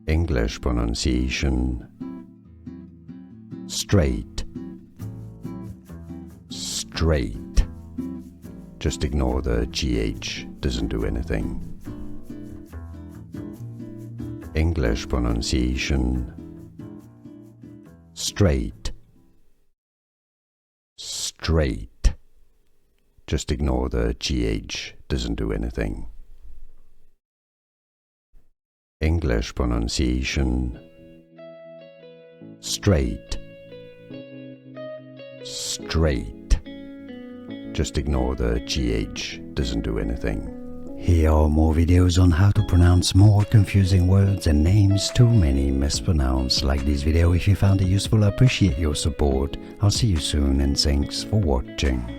English pronunciation. Straight. Straight. Just ignore the GH, doesn't do anything. English pronunciation. Straight. Straight. Just ignore the GH, doesn't do anything. English pronunciation. Straight. Straight. Just ignore the GH, doesn't do anything. Here are more videos on how to pronounce more confusing words and names too many mispronounced. Like this video if you found it useful. I appreciate your support. I'll see you soon and thanks for watching.